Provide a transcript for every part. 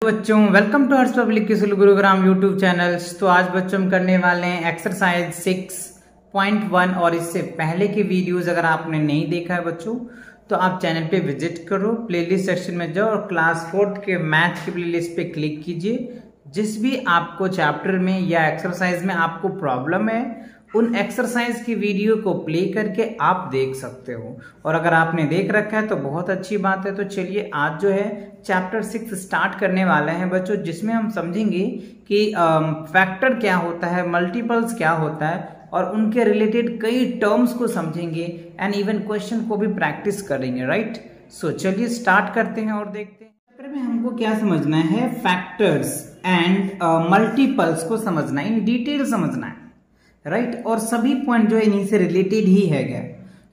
बच्चों welcome to Harsh public school Gurugram YouTube channels. तो आज बच्चों हम करने वाले हैं एक्सरसाइज 6.1 और इससे पहले की वीडियोस अगर आपने नहीं देखा है बच्चों तो आप चैनल पे विजिट करो, प्लेलिस्ट सेक्शन में जाओ और क्लास 4 के मैथ की प्लेलिस्ट पे क्लिक कीजिए। जिस भी आपको चैप्टर में या एक्सरसाइज में आपको प्रॉब्लम है उन एक्सरसाइज की वीडियो को प्ले करके आप देख सकते हो, और अगर आपने देख रखा है तो बहुत अच्छी बात है। तो चलिए आज जो है चैप्टर 6 स्टार्ट करने वाले हैं बच्चों, जिसमें हम समझेंगे कि फैक्टर क्या होता है, मल्टीपल्स क्या होता है और उनके रिलेटेड कई टर्म्स को समझेंगे एंड इवन क्वेश्चन को भी प्रैक्टिस करेंगे, राइट। सो चलिए स्टार्ट करते हैं और देखते हैं चैप्टर में हमको क्या समझना है, फैक्टर्स एंड मल्टीपल्स को समझना है, इन डिटेल समझना है, राइट। और सभी पॉइंट जो है इन्हीं से रिलेटेड ही है गया।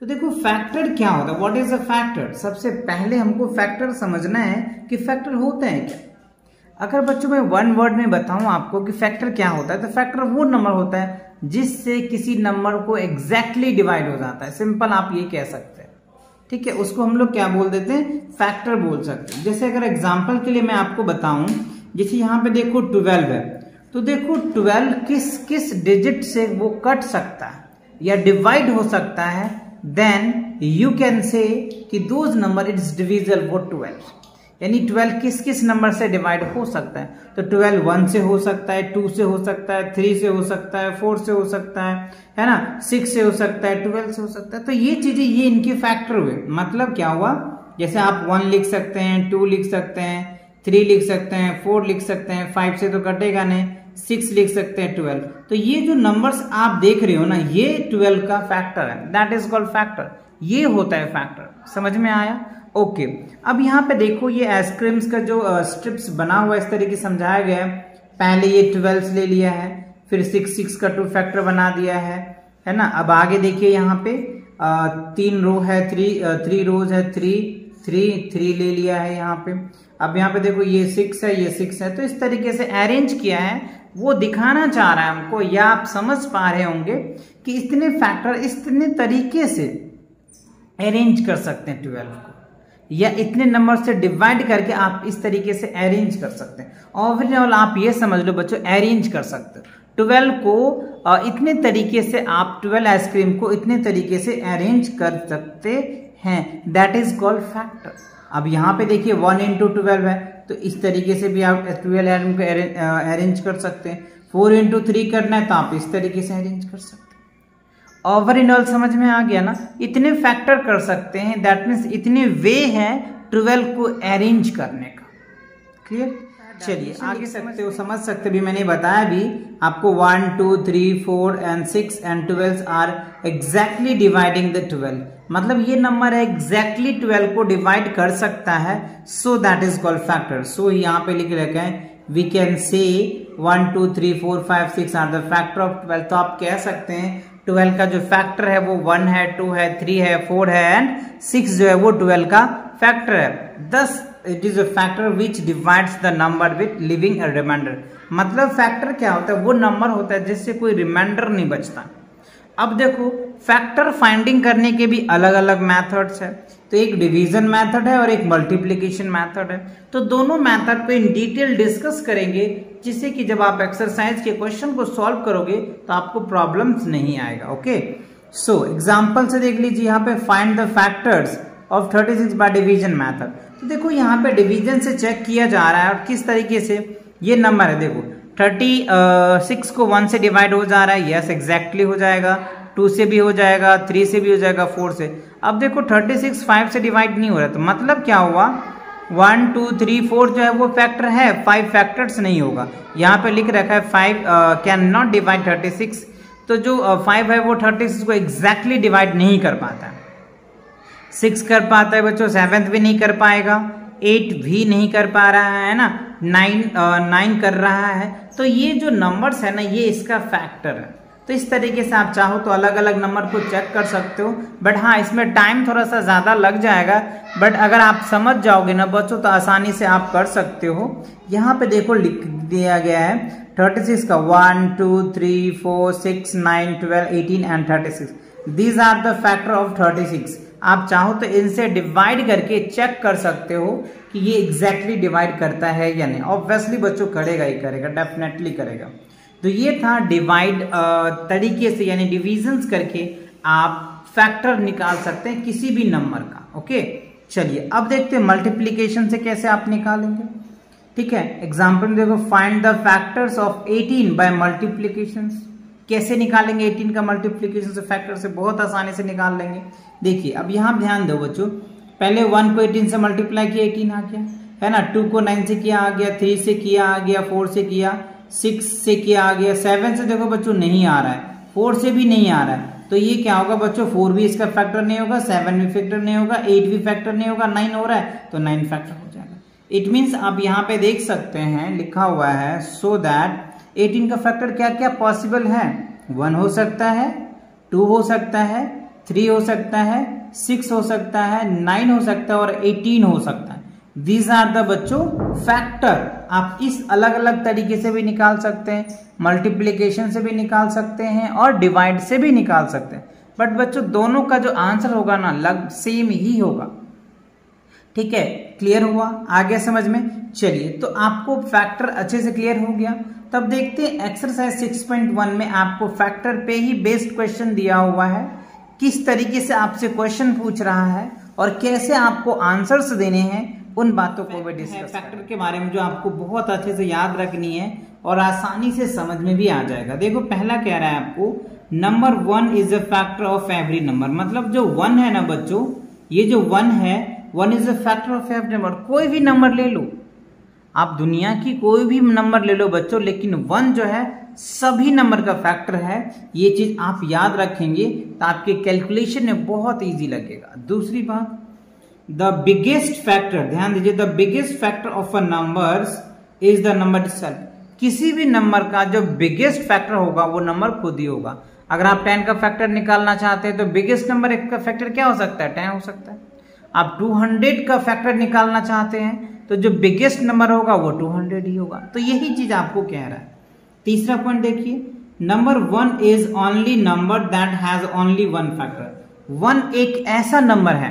तो देखो फैक्टर क्या होता है, व्हाट इज अ फैक्टर। सबसे पहले हमको फैक्टर समझना है कि फैक्टर होता है क्या। अगर बच्चों मैं वन वर्ड में बताऊं आपको कि फैक्टर क्या होता है, तो फैक्टर वो नंबर होता है जिससे किसी नंबर को एग्जैक्टली डिवाइड हो जाता है। सिंपल आप ये कह सकते हैं, ठीक है। उसको हम लोग क्या बोल देते हैं, फैक्टर बोल सकते हैं। जैसे अगर एग्जाम्पल के लिए मैं आपको बताऊं, जैसे यहाँ पे देखो 12 है, तो देखो 12 किस किस डिजिट से वो कट सकता है या डिवाइड हो सकता है, देन यू कैन से कि दोज नंबर इट्स डिविजिबल वो 12, यानी 12 किस किस नंबर से डिवाइड हो सकता है। तो 12 1 से हो सकता है, 2 से हो सकता है, 3 से हो सकता है, 4 से हो सकता है ना, 6 से हो सकता है, 12 से हो सकता है। तो ये चीजें ये इनके फैक्टर हुए। मतलब क्या हुआ, जैसे आप 1 लिख सकते हैं, 2 लिख सकते हैं, 3 लिख सकते हैं, 4 लिख सकते हैं, 5 से तो कटेगा नहीं, 6 लिख सकते हैं, 12। तो ये जो नंबर्स आप देख रहे हो ना, ये 12 का फैक्टर है, दैट इज कॉल्ड फैक्टर। ये होता है फैक्टर, समझ में आया। ओके अब यहाँ पे देखो ये आइसक्रीम्स का जो स्ट्रिप्स बना हुआ इस तरीके से समझाया गया है। पहले ये 12 ले लिया है, फिर 6 का 2 फैक्टर बना दिया है ना। अब आगे देखिए यहाँ पे 3 रो है, 3 रोज है, 3 ले लिया है यहाँ पे। अब यहाँ पे देखो ये 6 है, ये 6 है। तो इस तरीके से अरेंज किया है, वो दिखाना चाह रहा है हमको, या आप समझ पा रहे होंगे कि इतने फैक्टर इतने तरीके से अरेंज कर सकते हैं 12 को, या इतने नंबर से डिवाइड करके आप इस तरीके से अरेंज कर सकते हैं। ओवरऑल आप ये समझ लो बच्चों, अरेंज कर सकते हो 12 को इतने तरीके से, आप 12 आइसक्रीम को इतने तरीके से अरेंज कर सकते हैं, दैट इज कॉल्ड फैक्टर। अब यहाँ पे देखिए 1 into 12 है, तो इस तरीके से भी आप 12 आइटम को अरेंज कर सकते हैं। 4 into 3 करना है तो आप इस तरीके से अरेंज कर सकते हैं। ओवरऑल समझ में आ गया ना, इतने फैक्टर कर सकते हैं, दैट मीन्स इतने वे हैं 12 को अरेंज करने का। क्लियर, चलिए आगे सकते हो, समझ सकते भी, मैंने बताया भी आपको 1 2 3 4 and 6 and 12 are exactly dividing the 12। मतलब ये नंबर है एग्जैक्टली 12 को डिवाइड कर सकता है, so that is called factor. So यहाँ पे लिख रखा है we can say 1 2 3 4 5 6 are the factor of 12। तो आप कह सकते हैं 12 का जो फैक्टर है वो 1 है, 2 है, 3 है, 4 है एंड 6 जो है वो 12 का फैक्टर है। Thus it is a factor which divides the number with leaving a remainder. मतलब फैक्टर क्या होता है, वो नंबर होता है जिससे कोई रिमाइंडर नहीं बचता। अब देखो फैक्टर फाइंडिंग करने के भी अलग अलग मेथड्स है। तो एक डिवीजन मेथड है और एक मल्टीप्लिकेशन मेथड है। तो दोनों मेथड को इन डिटेल डिस्कस करेंगे, जिससे कि जब आप एक्सरसाइज के क्वेश्चन को सॉल्व करोगे तो आपको प्रॉब्लम्स नहीं आएगा। ओके सो एग्जांपल से देख लीजिए, यहाँ पे find the factors of 36 by division method. तो देखो यहाँ पे डिवीजन से चेक किया जा रहा है और किस तरीके से ये नंबर है। देखो 36 को 1 से डिवाइड हो जा रहा है, यस एग्जैक्टली हो जाएगा, 2 से भी हो जाएगा, 3 से भी हो जाएगा, 4 से। अब देखो 36 5 से डिवाइड नहीं हो रहा, तो मतलब क्या हुआ 1 2 3 4 जो है वो फैक्टर है, 5 फैक्टर्स नहीं होगा। यहाँ पे लिख रखा है 5 कैन नॉट डिवाइड 36। तो जो 5 है वो 36 को एग्जैक्टली डिवाइड नहीं कर पाता है। 6 कर पाता है बच्चों, 7 भी नहीं कर पाएगा, 8 भी नहीं कर पा रहा है ना, 9 कर रहा है। तो ये जो नंबर्स है ना, ये इसका फैक्टर है। तो इस तरीके से आप चाहो तो अलग अलग नंबर को चेक कर सकते हो, बट हाँ इसमें टाइम थोड़ा सा ज़्यादा लग जाएगा, बट अगर आप समझ जाओगे ना बच्चों तो आसानी से आप कर सकते हो। यहाँ पे देखो लिख दिया गया है 36 का 1 2 3 4 6 9 12 18 and 36। These are the factor of 36। आप चाहो तो इनसे डिवाइड करके चेक कर सकते हो कि ये एग्जैक्टली डिवाइड करता है या नहीं। ऑब्वियसली बच्चों करेगा ही करेगा, डेफिनेटली करेगा। तो ये था डिवाइड तरीके से, यानी डिविजन्स करके आप फैक्टर निकाल सकते हैं किसी भी नंबर का। ओके, चलिए अब देखते हैं मल्टीप्लीकेशन से कैसे आप निकालेंगे। ठीक है, एग्जाम्पल में देखो, find the factors of 18 by multiplication. कैसे निकालेंगे 18 का मल्टीप्लीकेशन से? फैक्टर से बहुत आसानी से निकाल लेंगे। देखिए अब यहां ध्यान दो बच्चों, पहले 1 को 18 से मल्टीप्लाई किया, 18 आ गया, है ना। 2 को 9 से किया आ गया, 3 से किया आ गया, 4 से किया, 6 से किया आ गया, 7 से देखो बच्चों नहीं आ रहा है, 4 से भी नहीं आ रहा है। तो ये क्या होगा बच्चों, 4 भी इसका फैक्टर नहीं होगा, 7 भी फैक्टर नहीं होगा, 8 भी फैक्टर नहीं होगा, 9 हो रहा है तो 9 फैक्टर हो जाएगा। इट मीन्स आप यहाँ पे देख सकते हैं लिखा हुआ है, सो दैट 18 का फैक्टर क्या क्या पॉसिबल है। 1 हो सकता है, 2 हो सकता है, 3 हो सकता है, 6 हो सकता है, 9 हो सकता है और 18 हो सकता है। दीज आर द बच्चों फैक्टर। आप इस अलग अलग तरीके से भी निकाल सकते हैं, मल्टीप्लीकेशन से भी निकाल सकते हैं और डिवाइड से भी निकाल सकते हैं। बट बच्चों दोनों का जो आंसर होगा ना लग सेम ही होगा। ठीक है, क्लियर हुआ? आ गया समझ में? चलिए, तो आपको फैक्टर अच्छे से क्लियर हो गया। तब देखते हैं एक्सरसाइज 6.1 में आपको फैक्टर पे ही बेस्ड क्वेश्चन दिया हुआ है। किस तरीके से आपसे क्वेश्चन पूछ रहा है और कैसे आपको आंसर्स देने हैं, उन बातों को भी डिस्कस फैक्टर के बारे में जो आपको बहुत अच्छे से याद रखनी है और आसानी से समझ में भी आ जाएगा। देखो पहला कह रहा है आपको, number 1 is a factor of every number. मतलब जो 1 है ना बच्चों, ये जो 1 है, 1 is a factor of every number. कोई भी नंबर ले लो आप, दुनिया की कोई भी नंबर ले लो बच्चों, लेकिन 1 जो है सभी नंबर का फैक्टर है। ये चीज आप याद रखेंगे तो आपके कैलकुलेशन में बहुत इजी लगेगा। दूसरी बात, द बिगेस्ट फैक्टर, ध्यान दीजिए, the biggest factor of a numbers is the number itself. किसी भी नंबर का जो बिगेस्ट फैक्टर होगा वो नंबर खुद ही होगा। अगर आप 10 का फैक्टर निकालना चाहते हैं तो बिगेस्ट नंबर का फैक्टर क्या हो सकता है? 10 हो सकता है। आप 200 का फैक्टर निकालना चाहते हैं तो जो बिगेस्ट नंबर होगा वो 200 ही होगा। तो यही चीज आपको कह रहा है। तीसरा पॉइंट देखिए, number 1 is only number that has only 1 factor. 1 एक ऐसा नंबर है,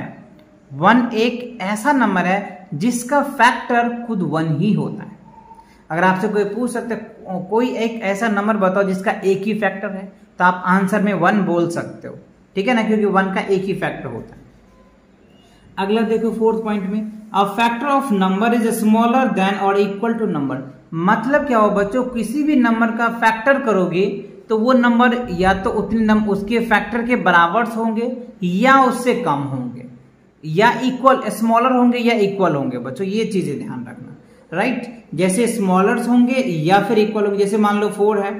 1 एक ऐसा नंबर है जिसका फैक्टर खुद 1 ही होता है। अगर आपसे कोई पूछ सकते कोई एक ऐसा नंबर बताओ जिसका एक ही फैक्टर है, तो आप आंसर में 1 बोल सकते हो। ठीक है ना, क्योंकि 1 का एक ही फैक्टर होता है। अगला देखो 4th पॉइंट में, a factor of number is smaller than और इक्वल टू नंबर। मतलब क्या हो बच्चों, किसी भी नंबर का फैक्टर करोगे तो वो नंबर या तो उतने उसके फैक्टर के बराबर होंगे या उससे कम होंगे, या इक्वल, स्मॉलर होंगे या इक्वल होंगे। बच्चों ये चीजें ध्यान रखना, राइट। जैसे स्मॉलर होंगे या फिर इक्वल होंगे। जैसे मान लो 4 है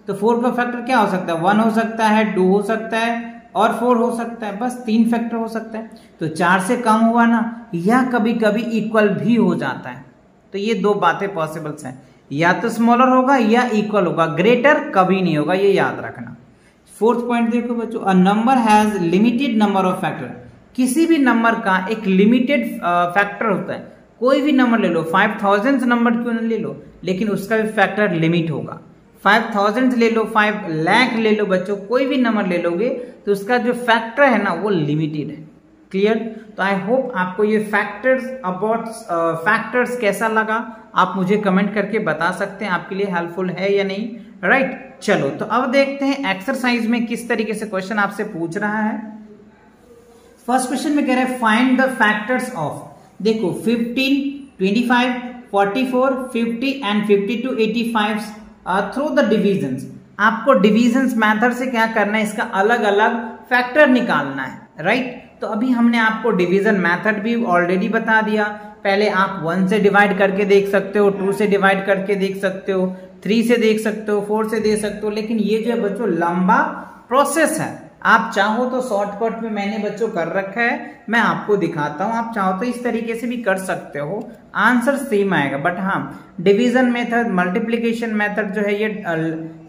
तो 4 का फैक्टर क्या हो सकता है? 1 हो सकता है, 2 हो सकता है और 4 हो सकता है। बस 3 फैक्टर हो सकता है। तो 4 से कम हुआ ना, या कभी कभी इक्वल भी हो जाता है। तो ये 2 बातें पॉसिबल्स हैं, या तो स्मॉलर होगा या इक्वल होगा, ग्रेटर कभी नहीं होगा, ये याद रखना। 4th पॉइंट देखो बच्चों, a number has limited number of factor. किसी भी नंबर का एक लिमिटेड फैक्टर होता है। कोई भी नंबर ले लो, 5000 नंबर क्यों न ले लो, लेकिन उसका भी फैक्टर लिमिट होगा। 5000 ले लो, 5 लाख ले लो बच्चों, कोई भी नंबर ले लोगे तो उसका जो फैक्टर है ना वो लिमिटेड है। क्लियर? तो आई होप आपको ये फैक्टर्स अबाउट फैक्टर्स कैसा लगा, आप मुझे कमेंट करके बता सकते हैं, आपके लिए हेल्पफुल है या नहीं, राइट। चलो तो अब देखते हैं एक्सरसाइज में किस तरीके से क्वेश्चन आपसे पूछ रहा है। फर्स्ट क्वेश्चन में कह रहा है फाइंड द फैक्टर्स ऑफ, देखो 15, 25, 44, 50 एंड 52, 85 थ्रू द डिविजन्स। आपको डिविजन्स मेथड से क्या करना है, इसका अलग अलग फैक्टर निकालना है, राइट। तो अभी हमने आपको डिवीजन मेथड भी ऑलरेडी बता दिया। पहले आप 1 से डिवाइड करके देख सकते हो, 2 से डिवाइड करके देख सकते हो, 3 से देख सकते हो, 4 से दे सकते हो। लेकिन ये जो है बच्चों लंबा प्रोसेस है। आप चाहो तो शॉर्टकट में मैंने बच्चों कर रखा है, मैं आपको दिखाता हूं। आप चाहो तो इस तरीके से भी कर सकते हो, आंसर सेम आएगा। बट हाँ, डिवीजन मेथड, मल्टीप्लिकेशन मेथड जो है ये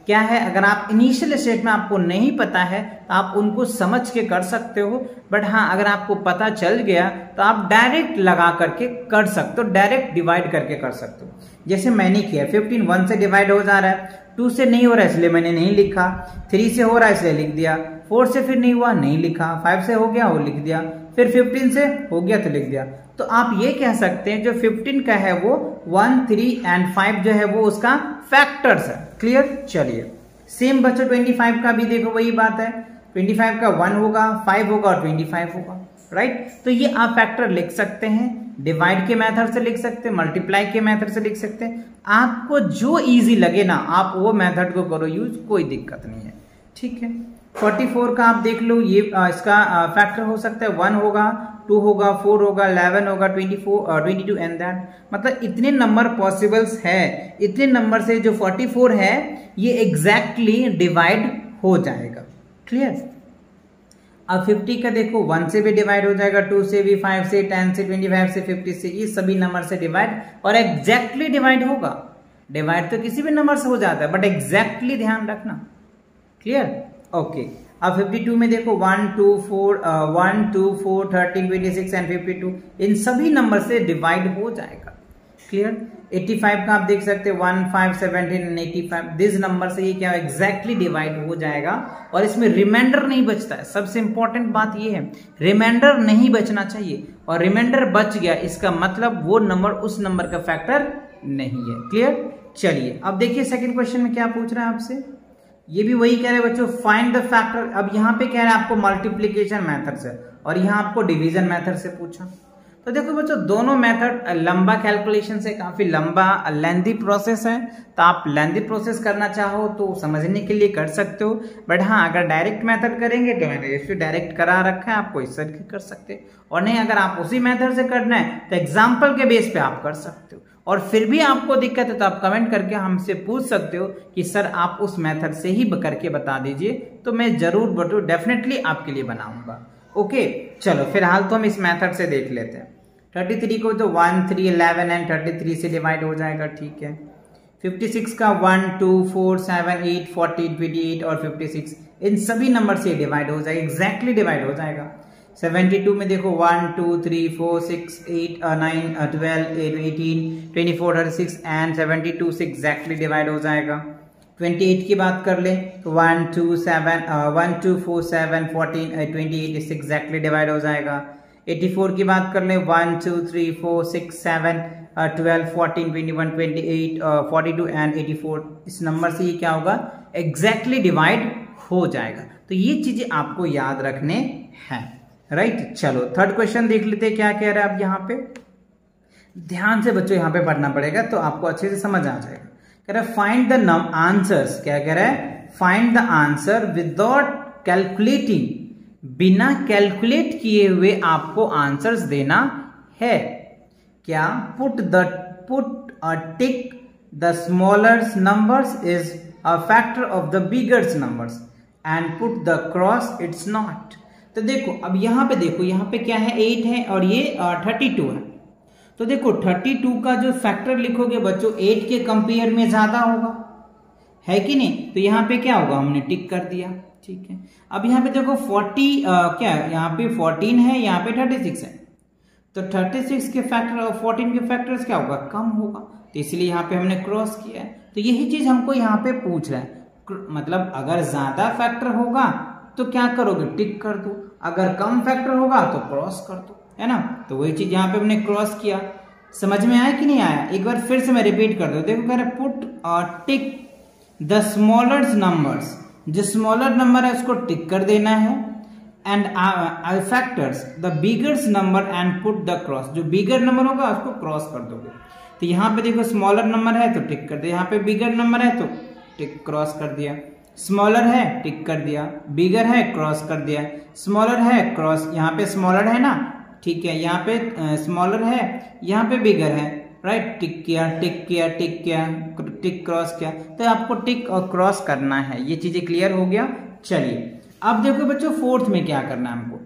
क्या है, अगर आप इनिशियल स्टेज में आपको नहीं पता है तो आप उनको समझ के कर सकते हो। बट हाँ, अगर आपको पता चल गया तो आप डायरेक्ट लगा करके कर सकते हो, डायरेक्ट डिवाइड करके कर सकते हो। जैसे मैंने किया, 15 1 से डिवाइड हो जा रहा है, 2 से नहीं हो रहा है इसलिए मैंने नहीं लिखा, 3 से हो रहा है इसलिए लिख दिया, 4 से फिर नहीं हुआ नहीं लिखा, 5 से हो गया वो लिख दिया, फिर 15 से हो गया तो लिख दिया। तो आप ये कह सकते हैं जो 15 का है वो 1, 3 एंड 5 जो है वो उसका फैक्टर्स है। क्लियर? चलिए सेम बच्चों 25 का भी देखो वही बात है, 25 का 1 होगा, 5 होगा और 25 होगा, राइट। तो ये आप फैक्टर लिख सकते हैं, डिवाइड के मेथड से लिख सकते हैं, मल्टीप्लाई के मेथड से लिख सकते हैं, आपको जो इजी लगे ना आप वो मेथड को करो यूज, कोई दिक्कत नहीं है, ठीक है। 44 का आप देख लो, ये इसका फैक्टर हो सकता है 1 होगा, 2 होगा, 4 होगा, 11 होगा, 22 एंड दैट, मतलब इतने नंबर पॉसिबल्स है, इतने नंबर से जो 44 है ये एग्जैक्टली डिवाइड हो जाएगा। क्लियर? अब 50 का देखो 1 से भी डिवाइड हो जाएगा, 2 से भी, 5 से, 10 से, 25 से, 50 से, ये सभी नंबर से डिवाइड और एग्जैक्टली डिवाइड होगा। डिवाइड तो किसी भी नंबर से हो जाता है बट एग्जैक्टली ध्यान रखना। क्लियर? ओके। अब 52 में देखो 1, 2, 4, 13, 26 एंड 52 इन सभी नंबर से डिवाइड हो जाएगा। क्लियर? 85 का आप देख सकते हैं 1, 5, 17 एंड 85 दिस नंबर से ये क्या एग्जैक्टली डिवाइड हो जाएगा और इसमें रिमाइंडर नहीं बचता है। सबसे इंपॉर्टेंट बात ये है रिमाइंडर नहीं बचना चाहिए, और रिमाइंडर बच गया इसका मतलब वो नंबर उस नंबर का फैक्टर नहीं है। क्लियर? चलिए अब देखिए सेकंड क्वेश्चन में क्या पूछ रहा है आपसे, ये भी वही कह रहे हैं बच्चों फाइंड द फैक्टर। अब यहाँ पे कह रहे हैं आपको मल्टीप्लीकेशन मेथड से और यहाँ आपको डिवीजन मेथड से पूछा। तो देखो बच्चों दोनों मेथड लंबा कैलकुलेशन से काफी लंबा लेंथी प्रोसेस है, तो आप लेंथी प्रोसेस करना चाहो तो समझने के लिए कर सकते हो, बट हाँ अगर डायरेक्ट मेथड करेंगे तो मैंने इससे डायरेक्ट करा रखा है, आपको इस तरह कर सकते हैं, और नहीं अगर आप उसी मेथड से करना है तो एग्जाम्पल के बेस पे आप कर सकते हो। और फिर भी आपको दिक्कत है तो आप कमेंट करके हमसे पूछ सकते हो कि सर आप उस मेथड से ही करके बता दीजिए, तो मैं जरूर डेफिनेटली आपके लिए बनाऊंगा। ओके चलो फिलहाल तो हम इस मेथड से देख लेते हैं। 33 को तो 1, 3, 11 एंड 33 से डिवाइड हो जाएगा, ठीक है। 56 का 1, 2, 4, 7, 8, 14, 28 और 56 इन सभी नंबर से डिवाइड हो जाएगा, एग्जैक्टली डिवाइड हो जाएगा। 72 में देखो 1, 2, 3, 4, 6, 8, 9, 12, 18, 24, 36 एंड 72 से एग्जैक्टली डिवाइड हो जाएगा। 28 की बात कर ले तो 1, 2, 4, 7, 14, 28 इससे एग्जैक्टली डिवाइड हो जाएगा। 84 की बात कर ले 1, 2, 3, 4, 6, 7, 12, 14, 21, 28, 42 एंड 84 इस नंबर से ये क्या होगा एग्जैक्टली डिवाइड हो जाएगा। तो ये चीजें आपको याद रखने हैं, राइट। चलो थर्ड क्वेश्चन देख लेते हैं क्या कह रहा है। अब यहाँ पे ध्यान से बच्चों यहाँ पे पढ़ना पड़ेगा तो आपको अच्छे से समझ आ जाएगा। कह रहा है फाइंड द आंसर्स, क्या कह रहा है find the answer without calculating, बिना कैलकुलेट किए हुए आपको आंसर्स देना है। क्या put a tick the smaller numbers is a factor of the bigger numbers and put the cross it's not. तो देखो अब यहाँ पे देखो यहाँ पे क्या है 8 है और ये 32 है। तो देखो 32 का जो फैक्टर लिखोगे बच्चों 8 के कंपेयर में ज्यादा होगा, है कि नहीं। तो यहाँ पे क्या होगा हमने टिक कर दिया, ठीक है। अब यहाँ पे देखो 40 क्या यहाँ पे 14 है, यहाँ पे 36 है, तो 36 के फैक्टर और 14 के फैक्टर्स क्या होगा कम होगा, तो इसलिए यहाँ पे हमने क्रॉस किया है। तो यही चीज हमको यहाँ पे पूछ रहा है, मतलब अगर ज्यादा फैक्टर होगा तो क्या करोगे टिक कर दो, अगर कम फैक्टर होगा तो क्रॉस कर दो, है ना। तो वही चीज यहाँ पे हमने क्रॉस किया। समझ में आया कि नहीं आया, एक बार फिर से मैं रिपीट कर दूं। देखो कह रहा है put tick the smaller numbers, जो स्मॉलर नंबर है उसको टिक कर देना है, and factors the bigger number and put the cross, जो बिगर नंबर होगा उसको क्रॉस कर दोगे। तो यहाँ पे देखो स्मॉलर नंबर है तो टिक कर दिया, यहाँ पे बिगर नंबर है तो टिक क्रॉस कर दिया, स्मॉलर है टिक कर दिया, बिगर है क्रॉस कर दिया, स्मॉलर है क्रॉस, यहाँ पे स्मॉलर है ना, ठीक है, यहाँ पे स्मॉलर है, यहाँ पे बिगर है, राइट। टिक किया टिक किया टिक किया टिक क्रॉस किया, तो आपको टिक और क्रॉस करना है। ये चीजें क्लियर हो गया। चलिए अब देखो बच्चों फोर्थ में क्या करना है हमको,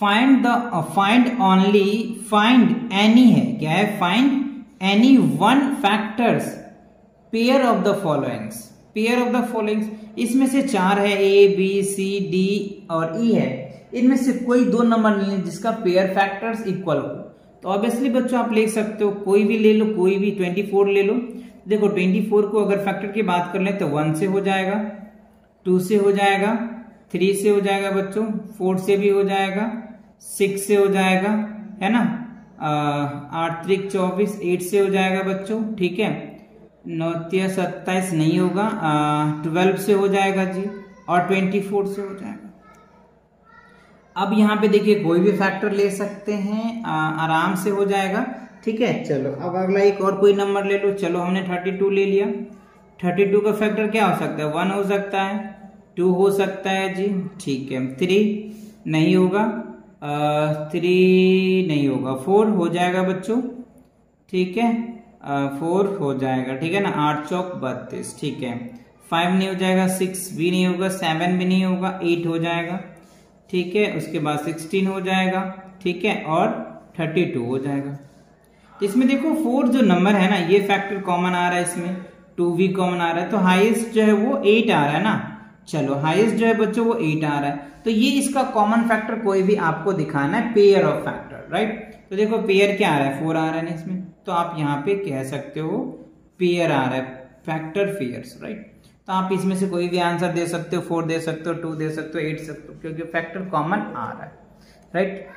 फाइंड ओनली, फाइंड एनी है, क्या है find any one factors pair of the followings, pair of the followings, इसमें से 4 है A B C D और E है, इनमें से कोई 2 नंबर ले जिसका पेयर फैक्टर्स इक्वल हो। तो ऑब्वियसली बच्चों आप ले सकते हो कोई भी ले लो, कोई भी 24 ले लो। देखो 24 को अगर फैक्टर की बात कर ले तो 1 से हो जाएगा, 2 से हो जाएगा, 3 से हो जाएगा बच्चों, 4 से भी हो जाएगा, 6 से हो जाएगा, है ना। 8 त्रिक 24, 8 से हो जाएगा बच्चों, ठीक है। 9 तिया 27 नहीं होगा, 12 से हो जाएगा जी, और 24 से हो जाएगा। अब यहाँ पे देखिए कोई भी फैक्टर ले सकते हैं, आराम से हो जाएगा, ठीक है। चलो अब अगला एक और कोई नंबर ले लो। चलो हमने 32 ले लिया। 32 का फैक्टर क्या हो सकता है, 1 हो सकता है, 2 हो सकता है जी, ठीक है। 3 नहीं होगा, 3 नहीं होगा, 4 हो जाएगा बच्चों, ठीक है। 4 हो जाएगा, ठीक है ना। 8 चौक 32, ठीक है। 5 नहीं हो जाएगा, 6 भी नहीं होगा, 7 भी नहीं होगा, 8 हो जाएगा, ठीक है। उसके बाद 16 हो जाएगा, ठीक है, और 32 हो जाएगा। इसमें देखो 4 जो नंबर है ना, ये फैक्टर कॉमन आ रहा है, इसमें 2 भी कॉमन आ रहा है, तो हाईएस्ट जो है वो 8 आ रहा है ना। चलो हाईएस्ट जो है बच्चों वो 8 आ रहा है, तो ये इसका कॉमन फैक्टर कोई भी आपको दिखाना है, पेयर ऑफ फैक्टर, राइट। तो देखो पेयर क्या आ रहा है, 4 आ रहा है ना इसमें, तो आप यहाँ पे कह सकते हो पेयर आ रहा है, फैक्टर पेयर्स, राइट। तो आप इसमें से कोई भी आंसर दे सकते हो, 4 दे सकते हो, 2 दे सकते हो, 8 सकते हो, क्योंकि फैक्टर कॉमन आ रहा है, राइट।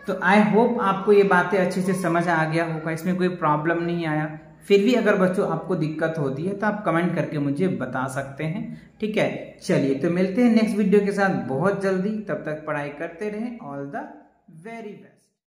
तो आई होप आपको ये बातें अच्छे से समझ आ गया होगा, इसमें कोई प्रॉब्लम नहीं आया। फिर भी अगर बच्चों आपको दिक्कत होती है तो आप कमेंट करके मुझे बता सकते हैं, ठीक है। चलिए तो मिलते हैं नेक्स्ट वीडियो के साथ बहुत जल्दी, तब तक पढ़ाई करते रहें। All the very best.